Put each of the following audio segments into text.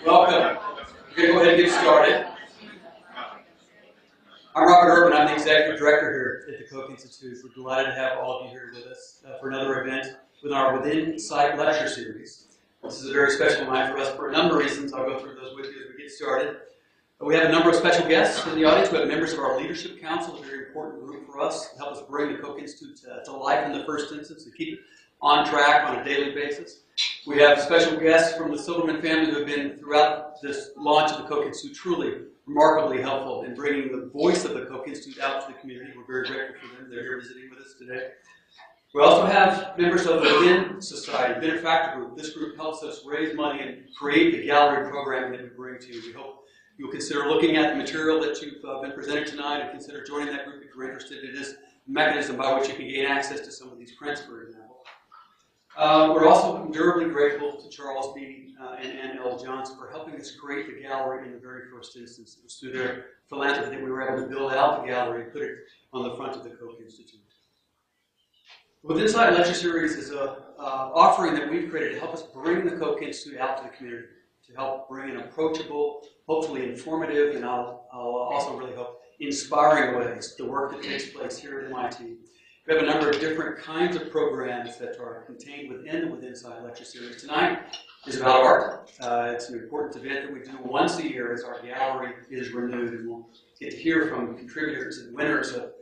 Welcome. We're going to go ahead and get started. I'm Robert Urban. I'm the Executive Director here at the Koch Institute. We're delighted to have all of you here with us for another event with our Within Sight lecture series. This is a very special night for us for a number of reasons. I'll go through those with you as we get started. We have a number of special guests in the audience. We have members of our Leadership Council, a very important group for us to help us bring the Koch Institute to life in the first instance, to keep it on track on a daily basis. We have special guests from the Silverman family who have been, throughout this launch of the Koch Institute, truly remarkably helpful in bringing the voice of the Koch Institute out to the community. We're very grateful for them. They're here visiting with us today. We also have members of the Within Society, Benefactor Group. This group helps us raise money and create the gallery programming that we bring to you. We hope you'll consider looking at the material that you've been presented tonight and consider joining that group if you're interested. It is a mechanism by which you can gain access to some of these prints, for example. We're also durably grateful to Charles B. and Ann L. Johnson for helping us create the gallery in the very first instance. It was through their philanthropy that we were able to build out the gallery and put it on the front of the Koch Institute. The Within Sight lecture series is an offering that we've created to help us bring the Koch Institute out to the community, to help bring an approachable, hopefully informative, and I'll also really hope inspiring ways the work that takes place here at MIT. We have a number of different kinds of programs that are contained within the Within Sight lecture series. Tonight is about art. It's an important event that we do once a year as our gallery is renewed, and we'll get to hear from contributors and winners of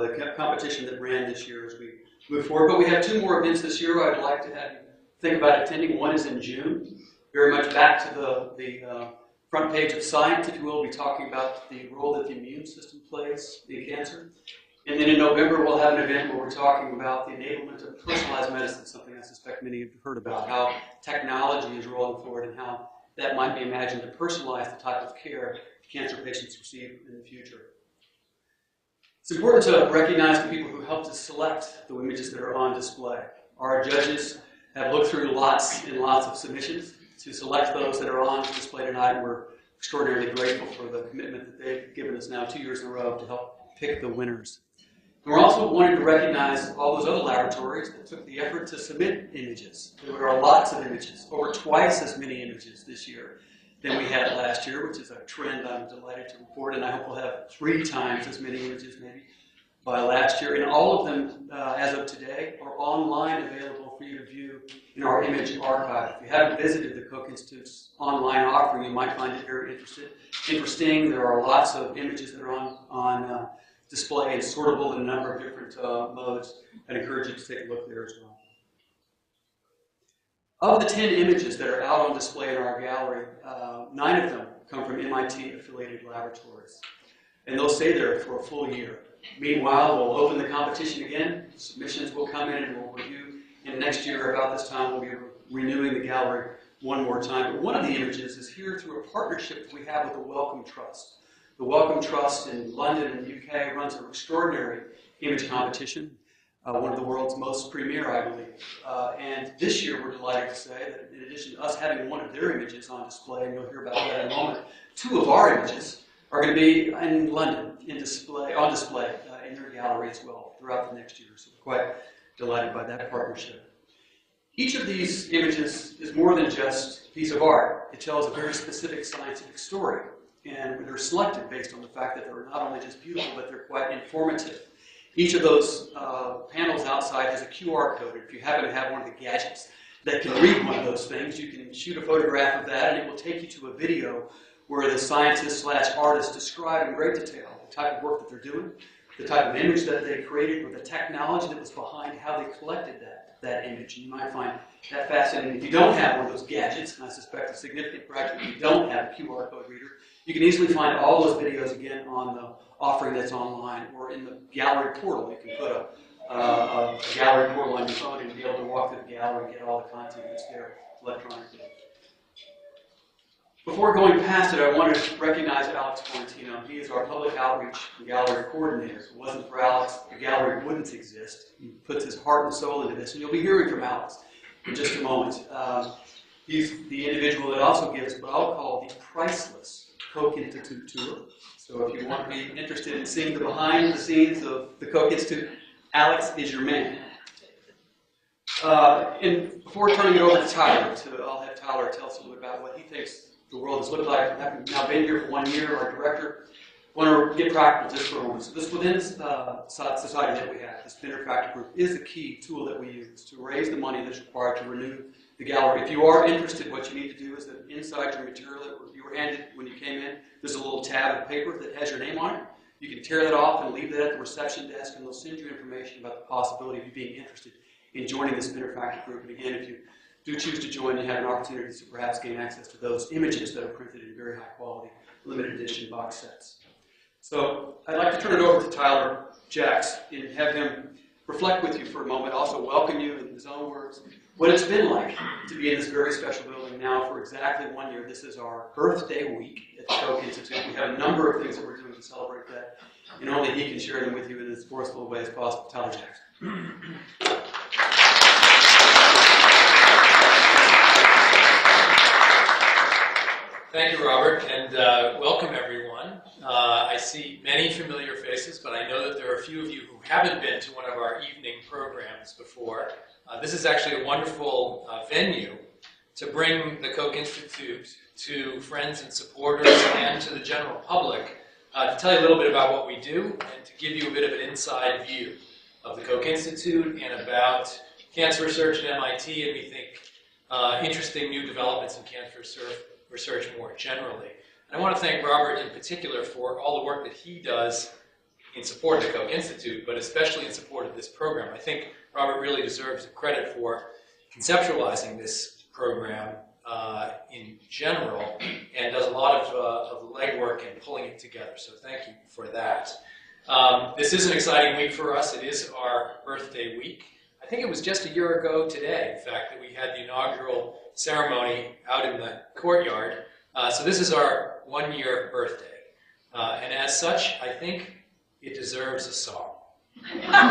the competition that ran this year as we move forward. But we have two more events this year I'd like to have you think about attending. One is in June, very much back to the front page of Science, if you will. We'll be talking about the role that the immune system plays in cancer. And then in November, we'll have an event where we're talking about the enablement of personalized medicine, something I suspect many of you have heard about, how technology is rolling forward and how that might be imagined to personalize the type of care cancer patients receive in the future. It's important to recognize the people who helped us select the images that are on display. Our judges have looked through lots and lots of submissions to select those that are on display tonight, and we're extraordinarily grateful for the commitment that they've given us now 2 years in a row to help pick the winners. And we're also wanting to recognize all those other laboratories that took the effort to submit images. There are lots of images, over twice as many images this year than we had last year, which is a trend I'm delighted to report, and I hope we'll have 3 times as many images maybe by last year. And all of them, as of today, are online available for you to view in our image archive. If you haven't visited the Koch Institute's online offering, you might find it very interesting. There are lots of images that are on display and sortable in a number of different modes. I'd encourage you to take a look there as well. Of the 10 images that are out on display in our gallery, 9 of them come from MIT-affiliated laboratories. And they'll stay there for a full year. Meanwhile, we'll open the competition again. Submissions will come in and we'll review. And next year, about this time, we'll be renewing the gallery one more time. But one of the images is here through a partnership that we have with the Wellcome Trust. The Wellcome Trust in London and the UK runs an extraordinary image competition, one of the world's most premier, I believe. And this year, we're delighted to say that in addition to us having one of their images on display, and you'll hear about that in a moment, 2 of our images are going to be in London on display in their gallery as well throughout the next year. So we're quite delighted by that partnership. Each of these images is more than just a piece of art. It tells a very specific scientific story. And they're selected based on the fact that they're not only just beautiful, but they're quite informative. Each of those panels outside has a QR code. If you happen to have one of the gadgets that can read one of those things, you can shoot a photograph of that, and it will take you to a video where the scientists/artists describe in great detail the type of work that they're doing, the type of image that they created, or the technology that was behind how they collected that image. And you might find that fascinating. If you don't have one of those gadgets, and I suspect a significant fraction of you don't have a QR code reader, you can easily find all those videos again on the offering that's online or in the gallery portal. You can put a gallery portal on your phone and be able to walk through the gallery and get all the content that's there electronically. Before going past it, I want to recognize Alex Florentino. He is our public outreach gallery coordinator. If it wasn't for Alex, the gallery wouldn't exist. He puts his heart and soul into this, and you'll be hearing from Alex in just a moment. He's the individual that also gives what I'll call the priceless Koch Institute tour. So if you want to be interested in seeing the behind the scenes of the Koch Institute, Alex is your man. And before turning it over to Tyler, I'll have Tyler tell us a little bit about what he thinks the world has looked like. Having now been here for 1 year, our director, I want to get practical just for a moment. So this within society that we have, this benefactor group, is a key tool that we use to raise the money that's required to renew the gallery. If you are interested, what you need to do is that inside your material that you were handed when you came in, there's a little tab of paper that has your name on it. You can tear that off and leave that at the reception desk, and they'll send you information about the possibility of you being interested in joining this benefactor group. And again, if you do choose to join, you have an opportunity to perhaps gain access to those images that are printed in very high quality, limited edition box sets. So I'd like to turn it over to Tyler Jacks and have him reflect with you for a moment, also welcome you in his own words, what it's been like to be in this very special building now for exactly 1 year. This is our birthday week at the Koch Institute. We have a number of things that we're doing to celebrate that, and only he can share them with you in as forceful a way as possible. Tyler Jacks. Thank you, Robert, and welcome everyone. I see many familiar faces, but I know that there are a few of you who haven't been to one of our evening programs before. This is actually a wonderful venue to bring the Koch Institute to friends and supporters and to the general public to tell you a little bit about what we do and to give you a bit of an inside view of the Koch Institute and about cancer research at MIT, and we think interesting new developments in cancer research more generally. And I want to thank Robert in particular for all the work that he does in support of the Koch Institute, but especially in support of this program. I think Robert really deserves credit for conceptualizing this program in general and does a lot of the legwork in pulling it together. So thank you for that. This is an exciting week for us. It is our birthday week. I think it was just a year ago today, in fact, that we had the inaugural ceremony out in the courtyard. So this is our 1-year birthday. And as such, I think it deserves a song. Happy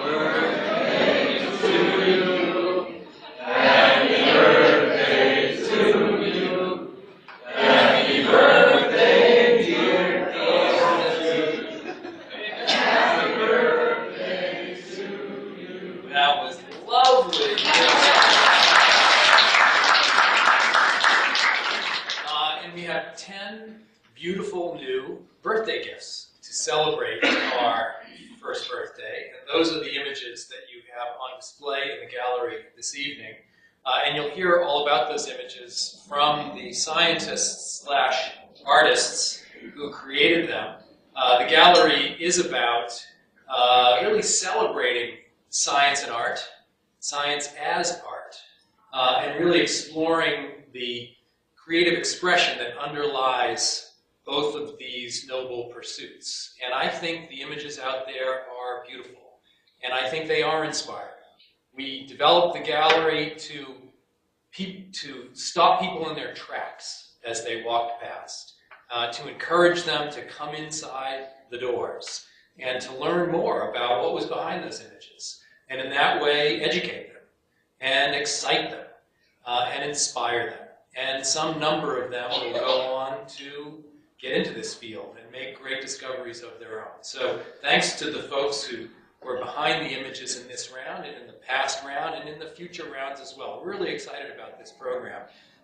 birthday to you. Happy birthday to you. Happy birthday, dear Cassie. Happy birthday to you. That was lovely. And we have 10 beautiful new birthday gifts to celebrate our first birthday. And those are the images that you have on display in the gallery this evening. And you'll hear all about those images from the scientists / artists who created them. The gallery is about really celebrating science and art, science as art, and really exploring the creative expression that underlies both of these noble pursuits. And I think the images out there are beautiful, and I think they are inspiring. We developed the gallery to stop people in their tracks as they walked past, to encourage them to come inside the doors and to learn more about what was behind those images, and in that way educate them and excite them and inspire them. And some number of them will go on to get into this field and make great discoveries of their own. So thanks to the folks who were behind the images in this round and in the past round and in the future rounds as well. We're really excited about this program.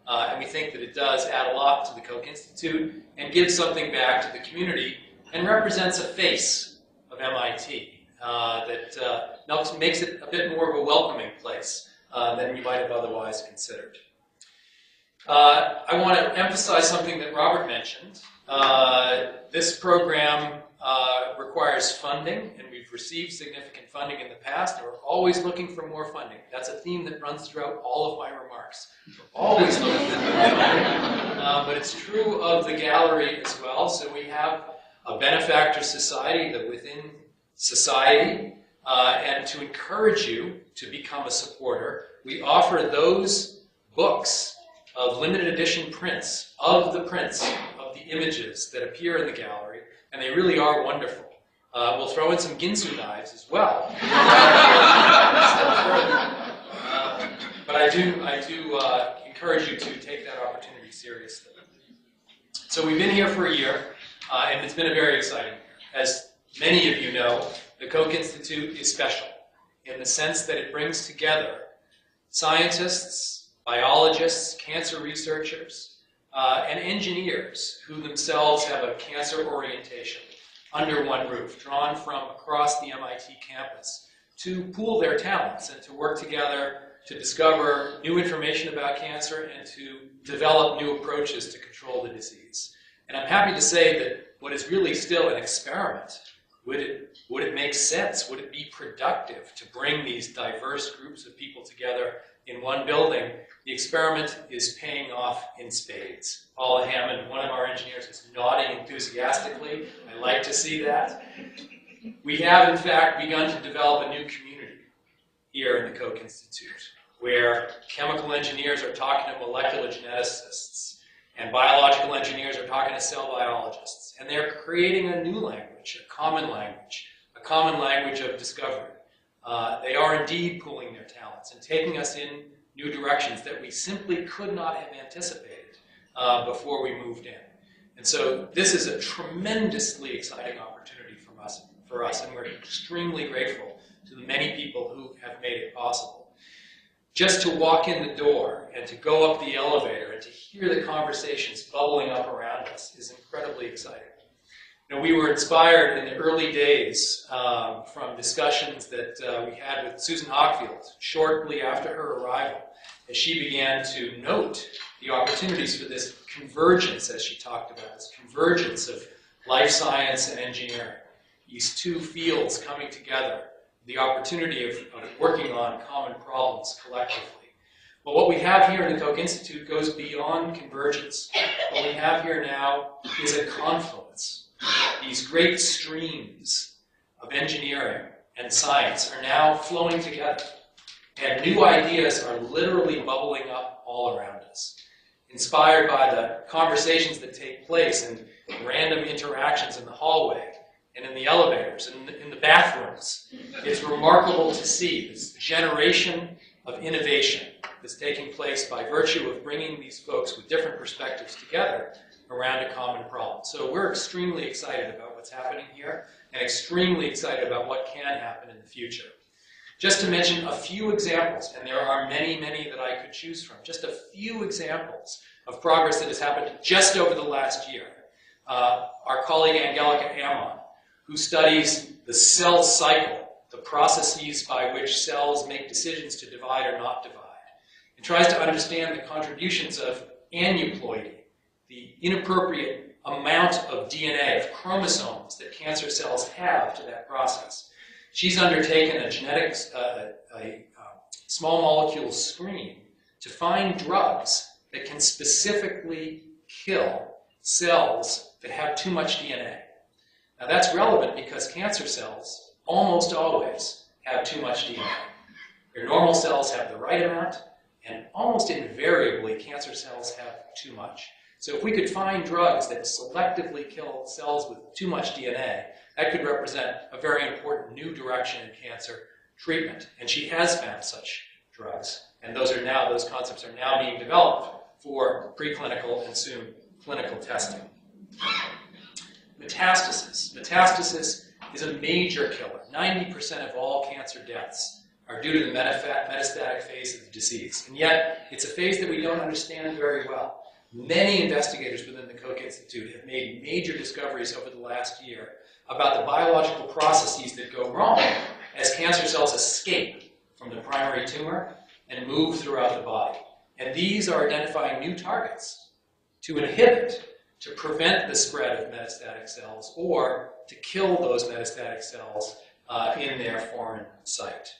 And we think that it does add a lot to the Koch Institute and gives something back to the community and represents a face of MIT that makes it a bit more of a welcoming place than you might have otherwise considered. I want to emphasize something that Robert mentioned. This program requires funding, and we've received significant funding in the past, and we're always looking for more funding. That's a theme that runs throughout all of my remarks. We're always looking for more funding. But it's true of the gallery as well. So we have a benefactor society, the Within Society, and to encourage you to become a supporter, we offer those books of limited edition prints of the images that appear in the gallery, and they really are wonderful. We'll throw in some Ginsu knives as well. But I do encourage you to take that opportunity seriously. So we've been here for a year, and it's been a very exciting year. As many of you know, the Koch Institute is special in the sense that it brings together scientists, biologists, cancer researchers, and engineers who themselves have a cancer orientation under one roof, drawn from across the MIT campus to pool their talents and to work together to discover new information about cancer and to develop new approaches to control the disease. And I'm happy to say that what is really still an experiment, would it make sense? Would it be productive to bring these diverse groups of people together in one building? The experiment is paying off in spades. Paula Hammond, one of our engineers, is nodding enthusiastically. I like to see that. We have, in fact, begun to develop a new community here in the Koch Institute, where chemical engineers are talking to molecular geneticists, and biological engineers are talking to cell biologists, and they're creating a new language, a common language of discovery. They are indeed pooling their talents and taking us in new directions that we simply could not have anticipated before we moved in. And so this is a tremendously exciting opportunity for us, and we're extremely grateful to the many people who have made it possible. Just to walk in the door and to go up the elevator and to hear the conversations bubbling up around us is incredibly exciting. You know, we were inspired in the early days from discussions that we had with Susan Hockfield shortly after her arrival, as she began to note the opportunities for this convergence, as she talked about, this convergence of life science and engineering, these two fields coming together, the opportunity of working on common problems collectively. But what we have here in the Koch Institute goes beyond convergence. What we have here now is a confluence. These great streams of engineering and science are now flowing together, and new ideas are literally bubbling up all around us, inspired by the conversations that take place and random interactions in the hallway and in the elevators and in the bathrooms. It's remarkable to see this generation of innovation that's taking place by virtue of bringing these folks with different perspectives together around a common problem. So we're extremely excited about what's happening here and extremely excited about what can happen in the future. Just to mention a few examples, and there are many, many that I could choose from, just a few examples of progress that has happened just over the last year. Our colleague Angelica Ammon, who studies the cell cycle, the processes by which cells make decisions to divide or not divide, and tries to understand the contributions of aneuploidy, the inappropriate amount of DNA, of chromosomes that cancer cells have to that process. She's undertaken a genetics, small molecule screen to find drugs that can specifically kill cells that have too much DNA. Now that's relevant because cancer cells almost always have too much DNA. Your normal cells have the right amount, and almost invariably cancer cells have too much. So if we could find drugs that selectively kill cells with too much DNA, that could represent a very important new direction in cancer treatment. And she has found such drugs, and those concepts are now being developed for preclinical and soon clinical testing. Metastasis. Metastasis is a major killer. 90% of all cancer deaths are due to the metastatic phase of the disease. And yet, it's a phase that we don't understand very well. Many investigators within the Koch Institute have made major discoveries over the last year about the biological processes that go wrong as cancer cells escape from the primary tumor and move throughout the body. And these are identifying new targets to inhibit, to prevent the spread of metastatic cells or to kill those metastatic cells in their foreign site.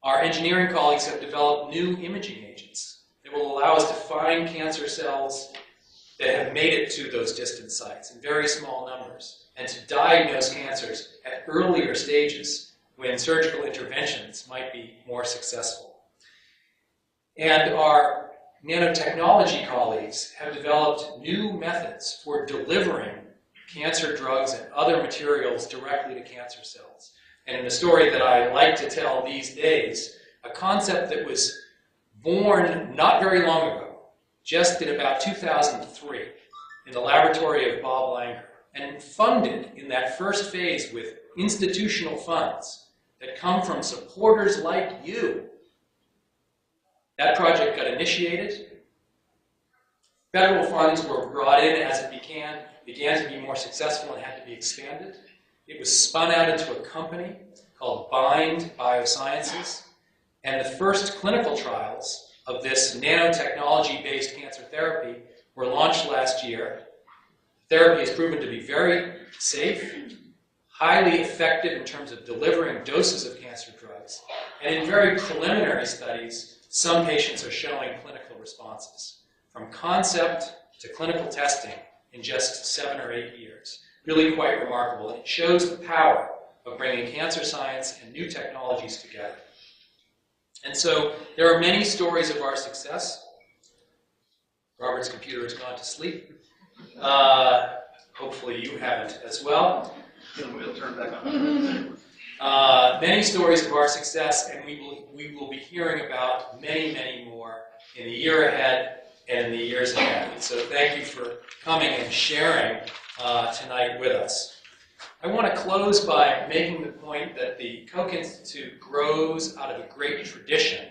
Our engineering colleagues have developed new imaging agents that will allow us to find cancer cells that have made it to those distant sites in very small numbers and to diagnose cancers at earlier stages when surgical interventions might be more successful. And our nanotechnology colleagues have developed new methods for delivering cancer drugs and other materials directly to cancer cells. And in the story that I like to tell these days, a concept that was born not very long ago, just in about 2003, in the laboratory of Bob Langer, and funded in that first phase with institutional funds that come from supporters like you. That project got initiated. Federal funds were brought in as it began to be more successful and had to be expanded. It was spun out into a company called Bind Biosciences, and the first clinical trials of this nanotechnology-based cancer therapy were launched last year. Therapy has proven to be very safe, highly effective in terms of delivering doses of cancer drugs, and in very preliminary studies, some patients are showing clinical responses, from concept to clinical testing in just 7 or 8 years. Really quite remarkable. It shows the power of bringing cancer science and new technologies together. And so there are many stories of our success. Robert's computer has gone to sleep. Hopefully you haven't as well. We'll turn back on. Many stories of our success, and we will be hearing about many, many more in the year ahead and in the years ahead. And so thank you for coming and sharing tonight with us. I want to close by making the point that the Koch Institute grows out of a great tradition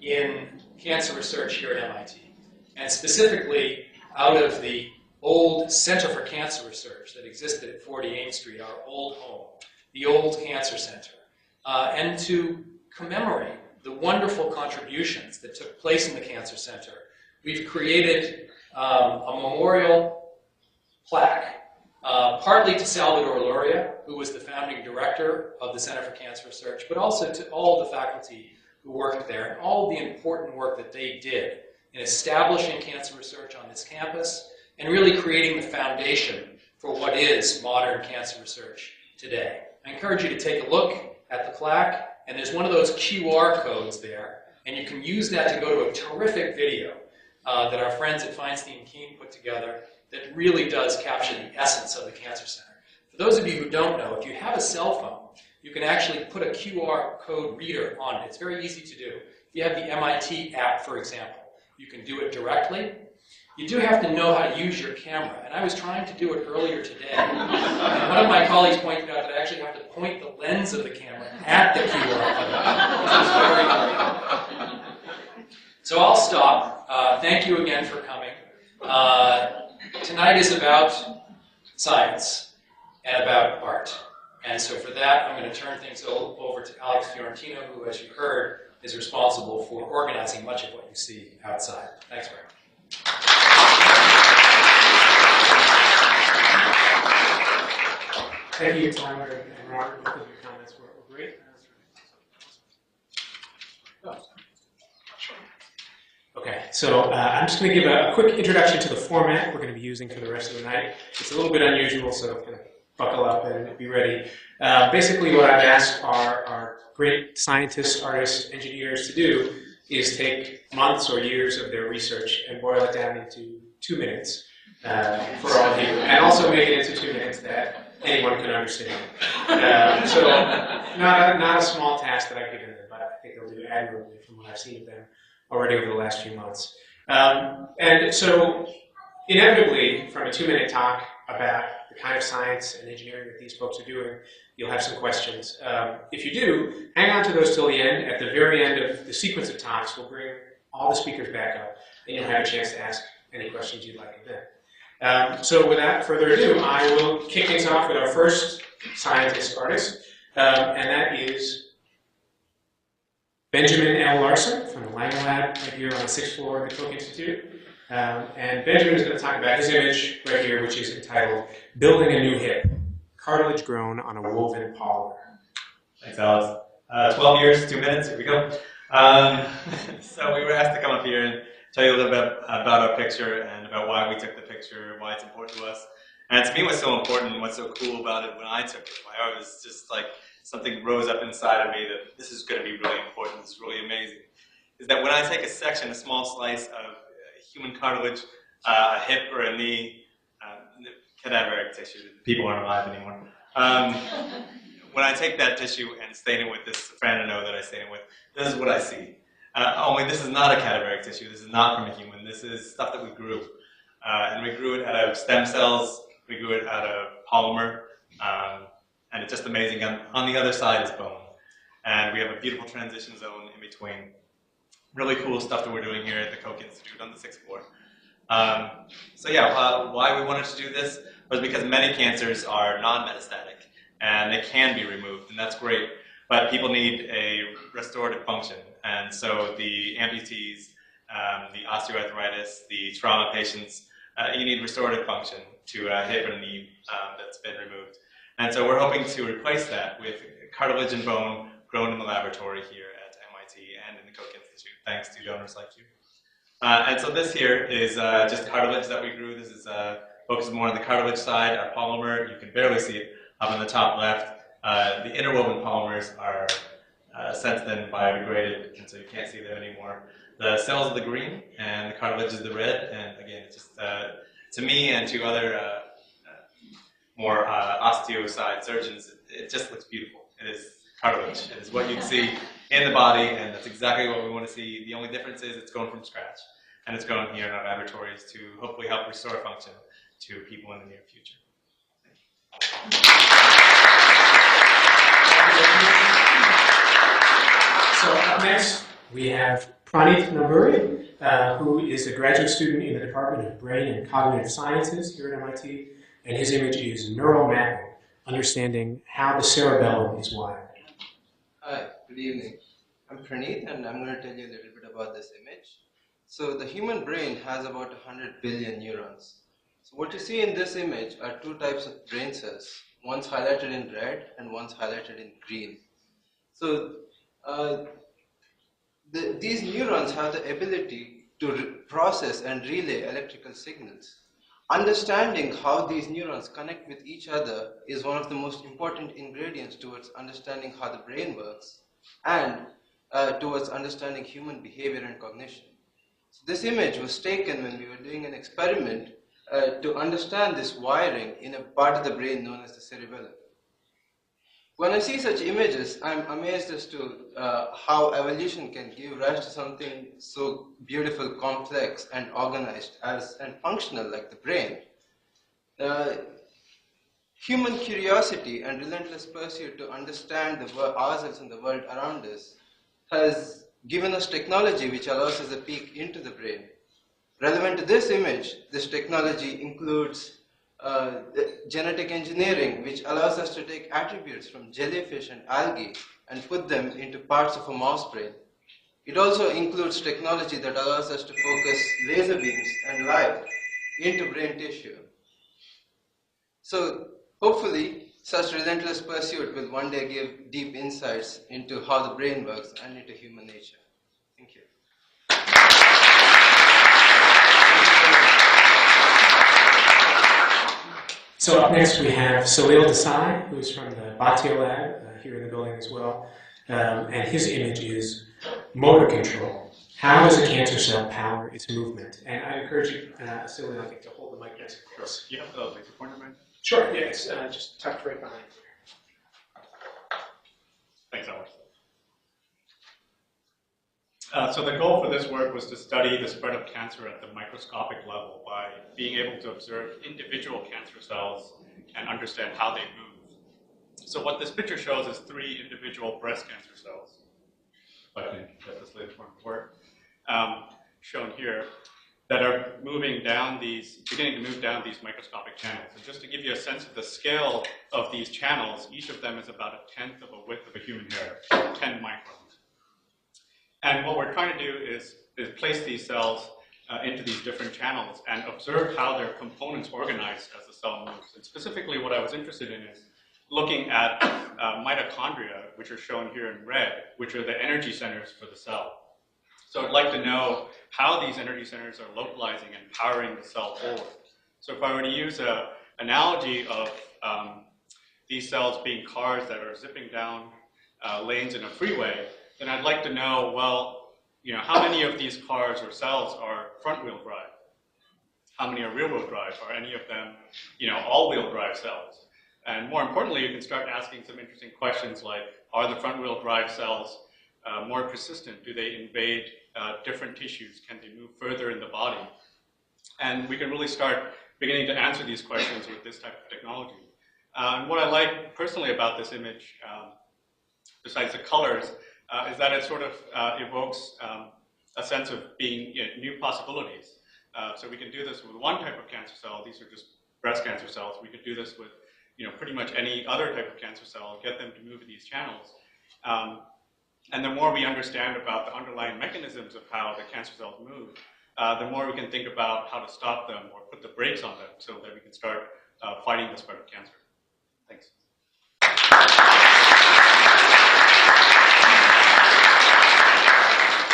in cancer research here at MIT, and specifically out of the old Center for Cancer Research that existed at 40 Ames Street, our old home, the old Cancer Center, and to commemorate the wonderful contributions that took place in the Cancer Center, we've created a memorial plaque, partly to Salvador Luria, who was the founding director of the Center for Cancer Research, but also to all of the faculty who worked there and all of the important work that they did in establishing cancer research on this campus and really creating the foundation for what is modern cancer research today. I encourage you to take a look at the plaque, and there's one of those QR codes there, and you can use that to go to a terrific video that our friends at Feinstein Keene put together that really does capture the essence of the Cancer Center. For those of you who don't know, if you have a cell phone, you can actually put a QR code reader on it. It's very easy to do. If you have the MIT app, for example, you can do it directly. You do have to know how to use your camera, and I was trying to do it earlier today. And one of my colleagues pointed out that I actually have to point the lens of the camera at the QR code, which is very important. So I'll stop. Thank you again for coming. Tonight is about science and about art. And so for that, I'm going to turn things over to Alex Fiorentino, who, as you heard, is responsible for organizing much of what you see outside. Thanks very much. Thank you, Tyler and Robert. Both of your comments were great. Okay, so I'm just going to give a quick introduction to the format we're going to be using for the rest of the night. It's a little bit unusual, so kind of buckle up and be ready. Basically, what I've asked our great scientists, artists, engineers to do is take months or years of their research and boil it down into 2 minutes for all of you, and also make it into 2 minutes that anyone can understand. So not a small task that I've given them, but I think they'll do admirably from what I've seen of them already over the last few months. And so inevitably, from a 2-minute talk about the kind of science and engineering that these folks are doing, you'll have some questions. If you do, hang on to those till the end. At the very end of the sequence of talks, we'll bring all the speakers back up, and you'll have a chance to ask any questions you'd like of them. So without further ado, I will kick things off with our first scientist artist, and that is Benjamin L. Larson from the Lang Lab right here on the 6th floor of the Koch Institute. And Benjamin is going to talk about his image right here, which is entitled Building a New Hip, Cartilage Grown on a Woven Polymer. Thanks, Alex. 12 years, 2 minutes, here we go. So we were asked to come up here and tell you a little bit about our picture and about why we took the picture, why it's important to us. And to me, what's so important and what's so cool about it when I took it, why it was just like something rose up inside of me that this is going to be really important, this is really amazing, is that when I take a section, a small slice of human cartilage, a hip or a knee, cadaveric tissue, people aren't alive anymore. When I take that tissue and stain it with this franano that I stain it with, this is what I see. Only this is not a cadaveric tissue, this is not from a human, this is stuff that we grew. And we grew it out of stem cells, we grew it out of polymer, and it's just amazing. On the other side is bone. And we have a beautiful transition zone in between. Really cool stuff that we're doing here at the Koch Institute on the 6th floor. Why we wanted to do this was because many cancers are non-metastatic and they can be removed, and that's great. But people need a restorative function, and so the amputees, the osteoarthritis, the trauma patients, you need restorative function to hip or knee that's been removed. And so we're hoping to replace that with cartilage and bone grown in the laboratory here at MIT and in the Koch Institute, thanks to donors like you. And so this here is just cartilage that we grew. This is focused more on the cartilage side. Our polymer, you can barely see it up in the top left. The interwoven polymers are since then biodegraded, and so you can't see them anymore. The cells are the green, and the cartilage is the red. And again, it's just to me and to other more osteocyte surgeons, it just looks beautiful. It is cartilage. It is what you'd see in the body, and that's exactly what we want to see. The only difference is it's grown from scratch, and it's grown here in our laboratories to hopefully help restore function to people in the near future. So up next, we have Pranit Namburi, who is a graduate student in the Department of Brain and Cognitive Sciences here at MIT, and his image is Neural Mapping, Understanding How the Cerebellum is Wired. Hi, good evening. I'm Pranit, and I'm going to tell you a little bit about this image. So the human brain has about 100 billion neurons. So what you see in this image are two types of brain cells. One's highlighted in red and one's highlighted in green. So these neurons have the ability to process and relay electrical signals. Understanding how these neurons connect with each other is one of the most important ingredients towards understanding how the brain works and towards understanding human behavior and cognition. So this image was taken when we were doing an experiment to understand this wiring in a part of the brain known as the cerebellum. When I see such images, I'm amazed as to how evolution can give rise to something so beautiful, complex, and organized and functional like the brain. Human curiosity and relentless pursuit to understand ourselves and the world around us has given us technology which allows us a peek into the brain. Relevant to this image, this technology includes genetic engineering, which allows us to take attributes from jellyfish and algae and put them into parts of a mouse brain. It also includes technology that allows us to focus laser beams and light into brain tissue. So hopefully, such relentless pursuit will one day give deep insights into how the brain works and into human nature. Thank you. So up next we have Salil Desai, who is from the Bhatia Lab here in the building as well, and his image is motor control. How does a cancer cell power its movement? And I encourage you, Salil, I think, to hold the mic next to us. You have the laser pointer, right? Sure, yeah, it's just tucked right behind you. Thanks, Alex. So the goal for this work was to study the spread of cancer at the microscopic level by being able to observe individual cancer cells and understand how they move. So what this picture shows is 3 individual breast cancer cells, if I can get this laser pointer to work, shown here, that are moving down beginning to move down these microscopic channels. And just to give you a sense of the scale of these channels, each of them is about 1/10 of a width of a human hair, 10 microns. And what we're trying to do is place these cells into these different channels and observe how their components organize as the cell moves. And specifically what I was interested in is looking at mitochondria, which are shown here in red, which are the energy centers for the cell. So I'd like to know how these energy centers are localizing and powering the cell forward. So if I were to use an analogy of these cells being cars that are zipping down lanes in a freeway, then I'd like to know, well, how many of these cars or cells are front-wheel drive? How many are rear-wheel drive? Are any of them, all-wheel drive cells? And more importantly, you can start asking some interesting questions like, are the front-wheel drive cells more persistent? Do they invade different tissues? Can they move further in the body? And we can really start beginning to answer these questions with this type of technology. And what I like personally about this image besides the colors, is that it sort of evokes a sense of being new possibilities. So we can do this with one type of cancer cell. These are just breast cancer cells. We could do this with pretty much any other type of cancer cell, get them to move in these channels. And the more we understand about the underlying mechanisms of how the cancer cells move, the more we can think about how to stop them or put the brakes on them so that we can start fighting the spread of cancer. Thanks.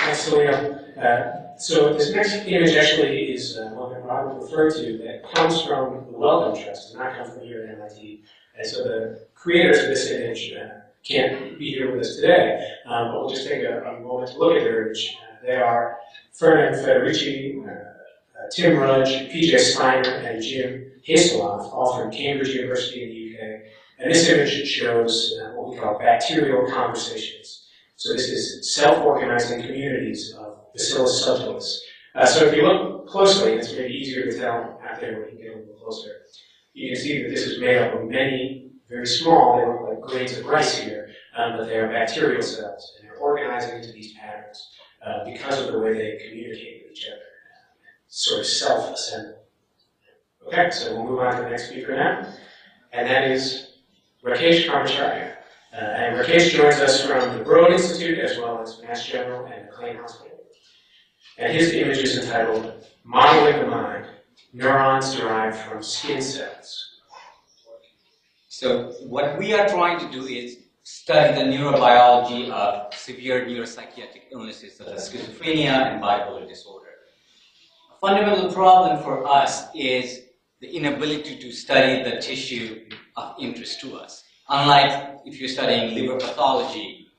Thanks, Liam. So this next image actually is one that Robert referred to that comes from the Wellcome Trust, and I come from here at MIT. And so the creators of this image can't be here with us today, but we'll just take a moment to look at their image. They are Ferdinand Federici, Tim Rudge, PJ Steiner, and Jim Hasteloff, all from Cambridge University in the UK. And this image shows what we call bacterial conversations. So this is self-organizing communities of Bacillus subtilis. So if you look closely, it's maybe easier to tell out there when you get a little closer. You can see that this is made up of many, very small, they look like grains of rice here, but they are bacterial cells, and they're organizing into these patterns because of the way they communicate with each other, sort of self-assemble. Okay, so we'll move on to the next speaker now, and that is Rakesh Karmacharya. And Rakesh joins us from the Koch Institute as well as Mass General and McLean Hospital. And his image is entitled Modeling the Mind, Neurons Derived from Skin Cells. So what we are trying to do is study the neurobiology of severe neuropsychiatric illnesses such as schizophrenia and bipolar disorder. A fundamental problem for us is the inability to study the tissue of interest to us. Unlike if you're studying liver pathology,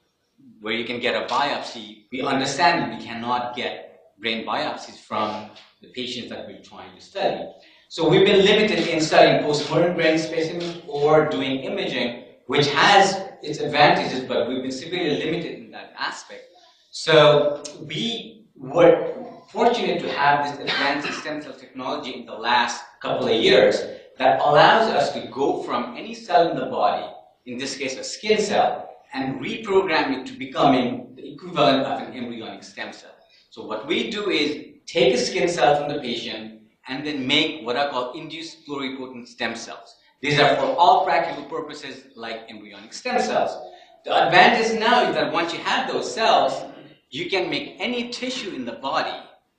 where you can get a biopsy, we understand that we cannot get brain biopsies from the patients that we're trying to study. So we've been limited in studying postmortem brain specimens or doing imaging, which has its advantages, but we've been severely limited in that aspect. So we were fortunate to have this advanced stem cell technology in the last couple of years that allows us to go from any cell in the body, in this case a skin cell, and reprogram it to becoming the equivalent of an embryonic stem cell. So what we do is take a skin cell from the patient and then make what are called induced pluripotent stem cells. These are for all practical purposes like embryonic stem cells. The advantage now is that once you have those cells, you can make any tissue in the body.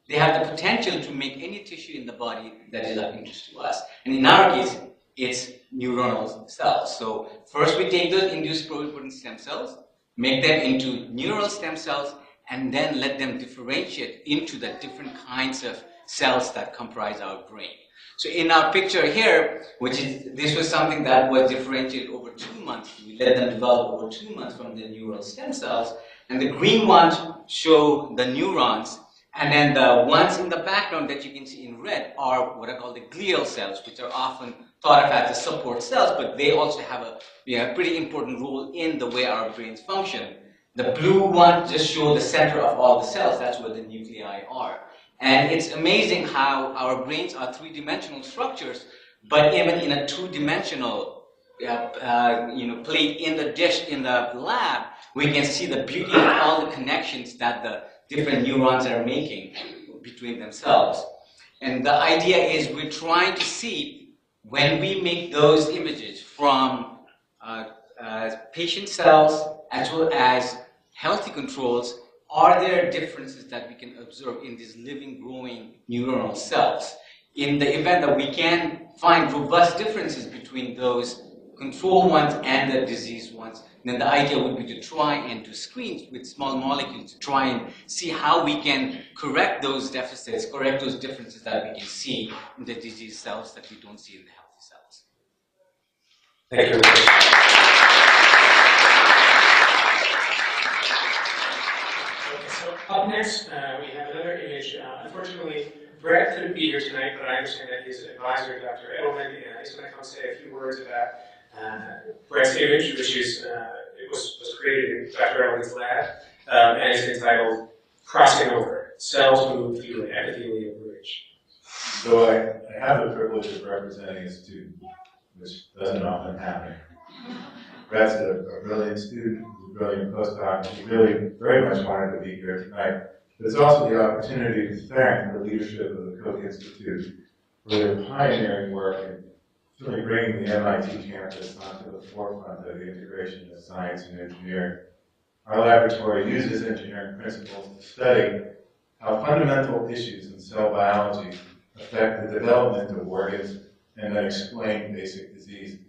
They have the potential to make any tissue in the body that is of interest to us. And in our case, it's neuronal cells. So first we take those induced pluripotent stem cells, make them into neural stem cells, and then let them differentiate into the different kinds of cells that comprise our brain. So in our picture here, this was something that was differentiated over 2 months. We let them develop over 2 months from the neural stem cells. And the green ones show the neurons. And then the ones in the background that you can see in red are what are called the glial cells, which are often thought of as the support cells, but they also have a pretty important role in the way our brains function. The blue one just shows the center of all the cells. That's where the nuclei are. And it's amazing how our brains are three-dimensional structures, but even in a two-dimensional plate in the dish in the lab, we can see the beauty of all the connections that the different neurons are making between themselves. And the idea is we're trying to see when we make those images from patient cells as well as healthy controls, are there differences that we can observe in these living, growing neuronal cells? In the event that we can find robust differences between those control ones and the diseased ones, then the idea would be to try and do screens with small molecules to try and see how we can correct those deficits, correct those differences that we can see in the diseased cells that we don't see in the healthy cells. Thank you. Up next, we have another image. Unfortunately, Brett couldn't be here tonight, but I understand that his advisor, Dr. Edelman, is going to come say a few words about Brett's image, which is it was created in Dr. Edelman's lab, and is entitled "Crossing Over: Cells Move Through an Epithelial Bridge." So I have the privilege of representing a student, which doesn't often happen. Brett's a brilliant student, he's a brilliant postdoc, and he really very much wanted to be here tonight. But it's also the opportunity to thank the leadership of the Koch Institute for their pioneering work in really bringing the MIT campus onto the forefront of the integration of science and engineering. Our laboratory uses engineering principles to study how fundamental issues in cell biology affect the development of organs and then explain basic disease.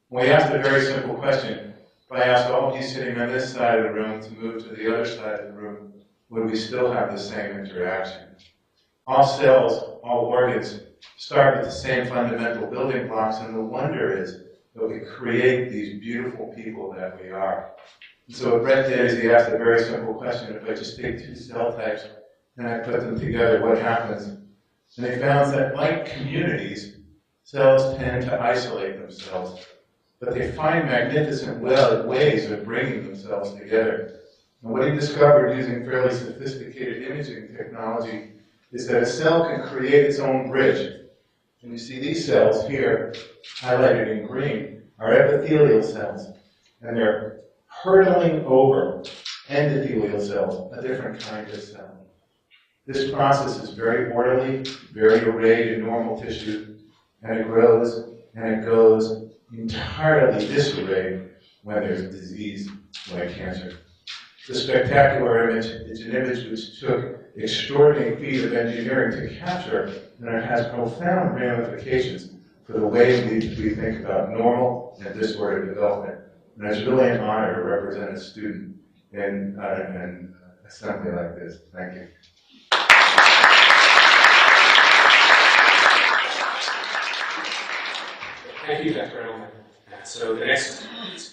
We asked a very simple question. If I asked all of you sitting on this side of the room to move to the other side of the room, would we still have the same interaction? All cells, all organs, start with the same fundamental building blocks, and the wonder is that we create these beautiful people that we are. And so what Brett did is he asked a very simple question. If I just take two cell types and I put them together, what happens? And they found that like communities, cells tend to isolate themselves, but they find magnificent ways of bringing themselves together. And what he discovered using fairly sophisticated imaging technology is that a cell can create its own bridge. And you see these cells here, highlighted in green, are epithelial cells. And they're hurtling over endothelial cells, a different kind of cell. This process is very orderly, very arrayed in normal tissue, and it grows and it goes entirely disarrayed when there's disease like cancer. It's a spectacular image. It's an image which took extraordinary feat of engineering to capture, and it has profound ramifications for the way we think about normal and disordered development. And it's really an honor to represent a student in an assembly like this. Thank you. Thank you, Dr. Edelman. So the next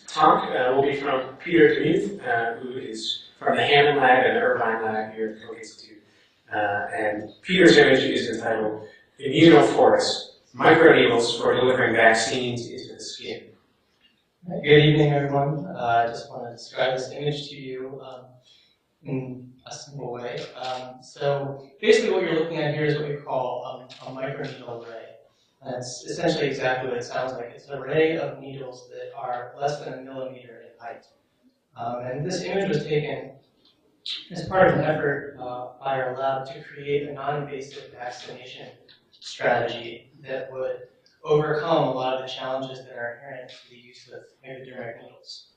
talk will be from Peter Demuth, who is from the Hammond Lab and Irvine Lab here at the Koch Institute. And Peter's image is entitled Immunophores, Microneedles for Delivering Vaccines into the Skin. Good evening, everyone. I just want to describe this image to you in a simple way. So basically what you're looking at here is what we call a microneedle array. And it's essentially exactly what it sounds like. It's an array of needles that are less than 1 millimeter in height. And this image was taken as part of an effort by our lab to create a non-invasive vaccination strategy that would overcome a lot of the challenges that are inherent to the use of hypodermic needles.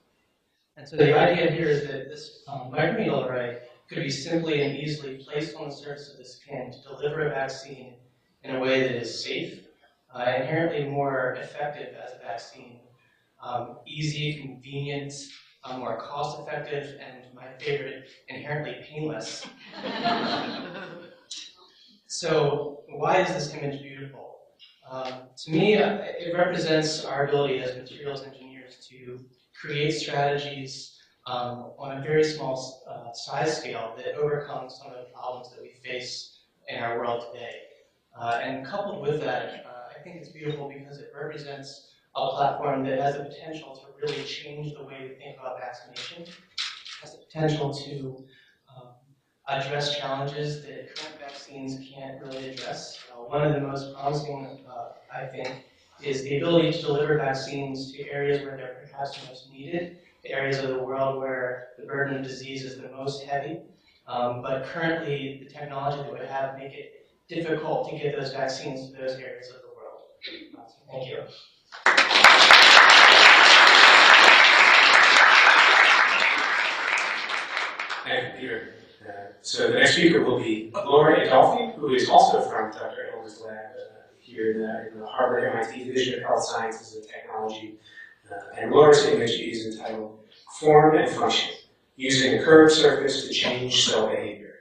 And so the idea here is that this microneedle array could be simply and easily placed on the surface of the skin to deliver a vaccine in a way that is safe, inherently more effective as a vaccine, easy, convenient, more cost-effective, and my favorite, inherently painless. So why is this image beautiful? To me, it represents our ability as materials engineers to create strategies on a very small size scale that overcome some of the problems that we face in our world today. And coupled with that, I think it's beautiful because it represents a platform that has the potential to really change the way we think about vaccination, has the potential to address challenges that current vaccines can't really address. One of the most promising, I think, is the ability to deliver vaccines to areas where they're perhaps most needed, to areas of the world where the burden of disease is the most heavy. But currently, the technology that we have make it difficult to get those vaccines to those areas of the world. So thank you. Thank you, Peter. So the next speaker will be Laura Adolfi, who is also from Dr. Edelman's lab here in the Harvard MIT Division of Health Sciences and Technology. And Laura's image is entitled Form and Function, Using a Curved Surface to Change Cell Behavior.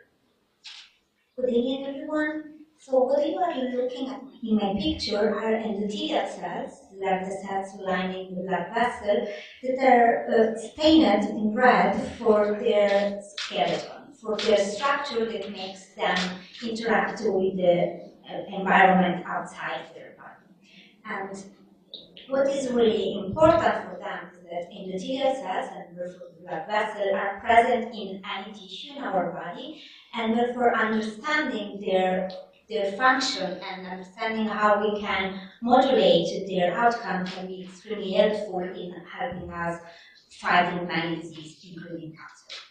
Good evening, everyone. So what you are looking at in my picture are endothelial cells, like the cells lining the blood vessel, that are stained in red for their skeleton, for their structure that makes them interact with the environment outside their body. And what is really important for them is that endothelial cells and therefore the blood vessel are present in any tissue in our body, and therefore understanding their their function and understanding how we can modulate their outcome can be extremely helpful in helping us fighting many diseases, including cancer.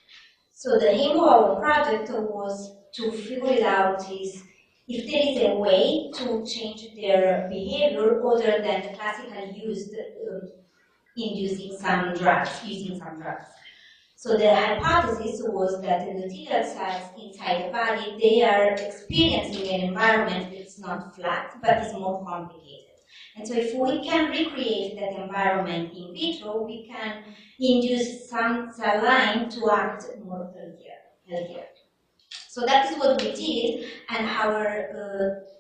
So the aim of our project was to figure it out is if there is a way to change their behavior other than the classically used using some drugs. So the hypothesis was that the endothelial cells inside the body, they are experiencing an environment that's not flat, but is more complicated. And so if we can recreate that environment in vitro, we can induce some cell line to act more healthier. So that is what we did, and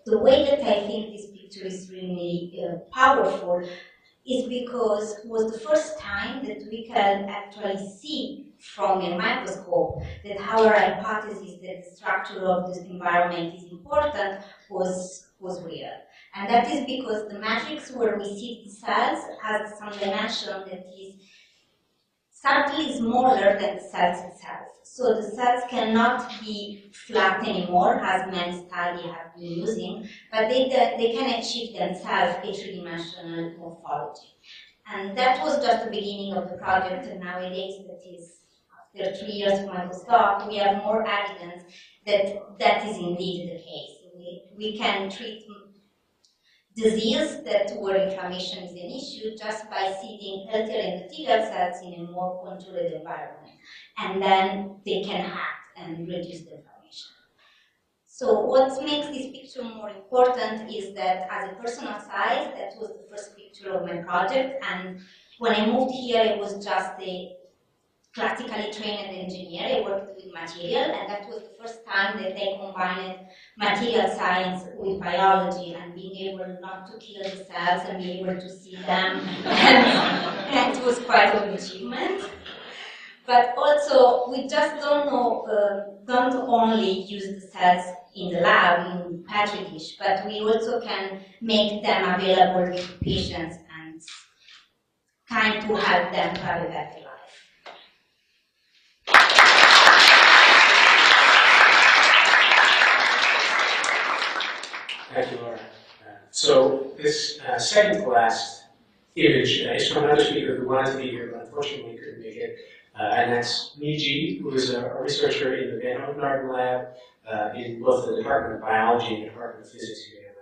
the way that I think this picture is really powerful is because it was the first time that we can actually see from a microscope that our hypothesis that the structure of this environment is important was real. And that is because the matrix where we see the cells has some dimension that is subtly smaller than the cells itself. So the cells cannot be flat anymore, as many studies have been using, but they can achieve themselves a three-dimensional morphology. And that was just the beginning of the project, and nowadays, that is, after 3 years of my postdoc, we have more evidence that that is indeed the case. We can treat disease where inflammation is an issue just by seeding healthier endothelial cells in a more controlled environment. And then they can act and reduce the inflammation. So what makes this picture more important is that as a personal side, that was the first picture of my project. And when I moved here, I was just a classically trained engineer. I worked with material, and that was the first time that I combined material science with biology and being able not to kill the cells and be able to see them. And it was quite an achievement. But also, we just don't only use the cells in the lab, in Petri dish, but we also can make them available to patients and kind to help them have a better life. Thank you, Laura. So this second to last image is from another speaker who wanted to be here, but unfortunately couldn't make it. And that's Miji, who is a researcher in the Van Hoevenarden lab in both the Department of Biology and the Department of Physics here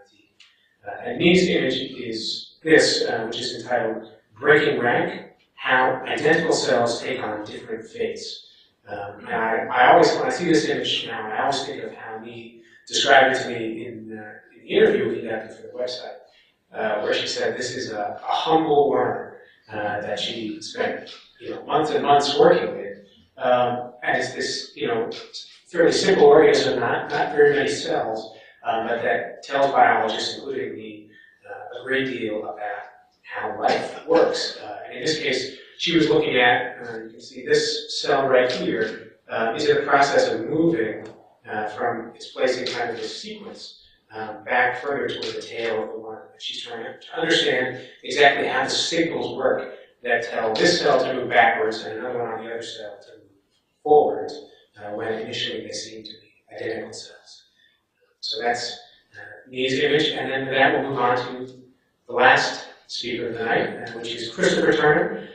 at MIT. And Miji's image is this, which is entitled Breaking Rank, How Identical Cells Take on Different Fates. And I always, when I see this image now, I always think of how Miji described it to me in the interview we conducted for the website, where she said this is a humble worm that she spent months and months working with. And it's this fairly simple organism, not very many cells, but that tells biologists, including me, a great deal about how life works. And in this case, she was looking at, you can see this cell right here is in the process of moving from its place in kind of this sequence back further toward the tail of the worm. She's trying to understand exactly how the signals work that tell this cell to move backwards and another one on the other cell to move forwards when initially they seem to be identical cells. So that's Miji's image, and then that will move on to the last speaker of the night, which is Christopher Turner,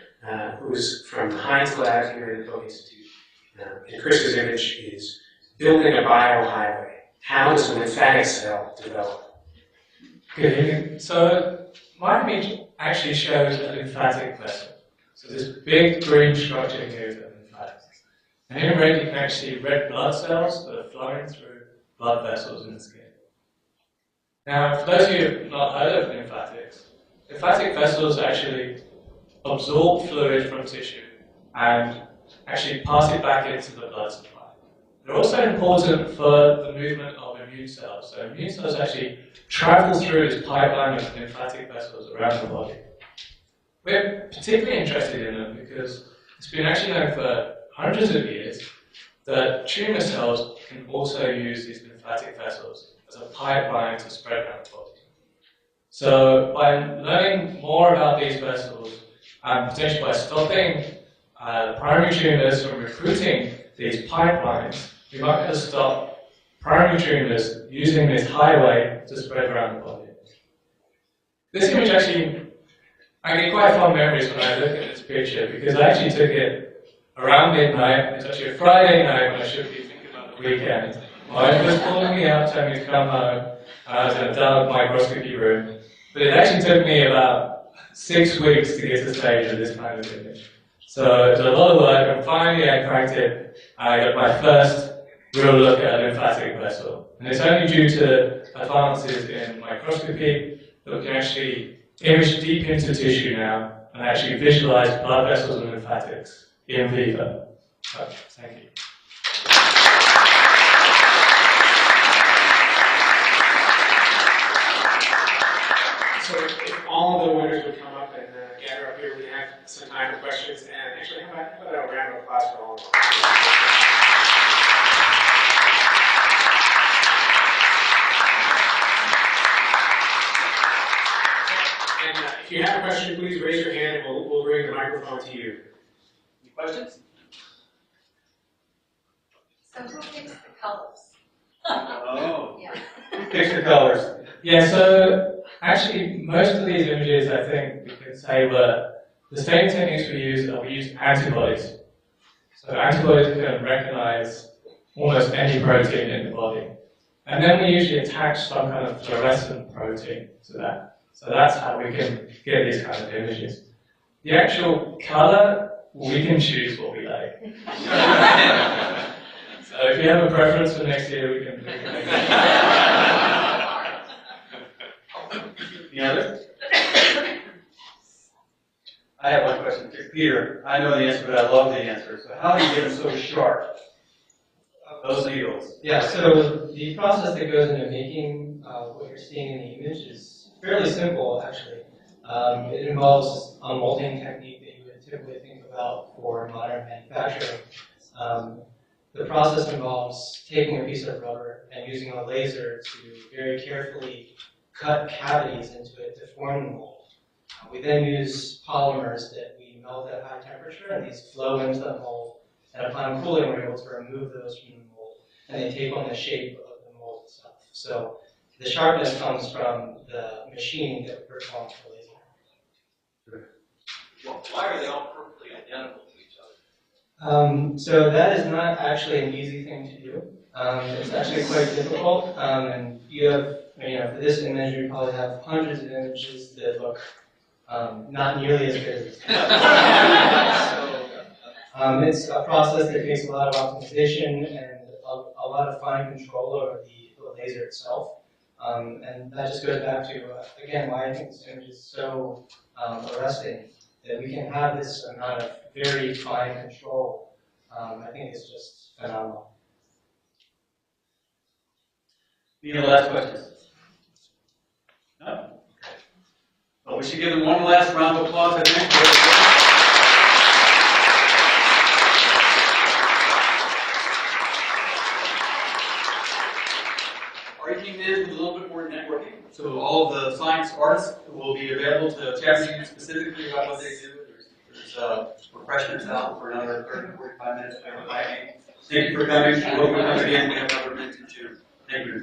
who is from the Heinz Lab here at the Koch Institute. And Chris's image is building a biohighway. How does a lymphatic cell develop? Good evening. So my image actually shows a lymphatic vessel. So this big green structure here is a lymphatic. And in red you can actually see red blood cells that are flowing through blood vessels in the skin. Now, for those of you who have not heard of lymphatics, lymphatic vessels actually absorb fluid from tissue and actually pass it back into the blood supply. They're also important for the movement of immune cells. So immune cells actually travel through this pipeline of lymphatic vessels around the body. We're particularly interested in them because it's been actually known for hundreds of years that tumor cells can also use these lymphatic vessels as a pipeline to spread around the body. So by learning more about these vessels and potentially by stopping primary tumors from recruiting these pipelines, we might be able to stop primary tumors using this highway to spread around the body. This image actually, I get quite fond memories when I look at this picture because I actually took it around midnight. It's actually a Friday night when I should be thinking about the weekend. My wife was calling me out, telling me to come home. I was in a dark microscopy room. But it actually took me about 6 weeks to get to the stage of this kind of image. So it was a lot of work, and finally I cracked it. I got my first real look at a lymphatic vessel. And it's only due to advances in microscopy that we can actually image deep into tissue now and actually visualize blood vessels and lymphatics in vivo. So, thank you. So if all the winners would come up and gather up here, we have some time for questions. And actually, how about a round of applause for all of them? And if you have a question, please raise your hand and we'll bring the microphone to you. Any questions? So who picks the colors? Oh. Yeah. Who picks the colors? Yeah, so actually most of these images I think we can say were the same techniques we use antibodies. So antibodies can recognize almost any protein in the body. And then we usually attach some kind of fluorescent protein to that. So that's how we can get these kind of images. The actual color, we can choose what we like. So if you have a preference for next year, we can make it. Any others? I have one question. Peter, I know the answer, but I love the answer. So how do you get them so sharp? Those needles. Yeah, so the process that goes into making what you're seeing in the image is fairly simple, actually. It involves a molding technique that you would typically think about for modern manufacturing. The process involves taking a piece of rubber and using a laser to very carefully cut cavities into it to form the mold. We then use polymers that we melt at high temperature, and these flow into the mold. And upon cooling, we're able to remove those from the mold, and they take on the shape of the mold itself. So the sharpness comes from the machining that we perform with the laser. Well, why are they all perfectly identical to each other? So that is not actually an easy thing to do. It's actually quite difficult, and you have, for this image, you probably have hundreds of images that look not nearly as good as this. So it's a process that takes a lot of optimization and a lot of fine control over the laser itself. And that just goes back to, again, why I think this image is so arresting, that we can have this amount of very fine control. I think it's just phenomenal. Any last questions? No? Well, we should give them one last round of applause, I think. Our evening ends with a little bit more networking. So all of the science artists will be available to chat with you specifically about what they do. There's refreshments out for another 30 to 45 minutes. Thank you for coming. I hope you come again. We have another event in June. Thank you.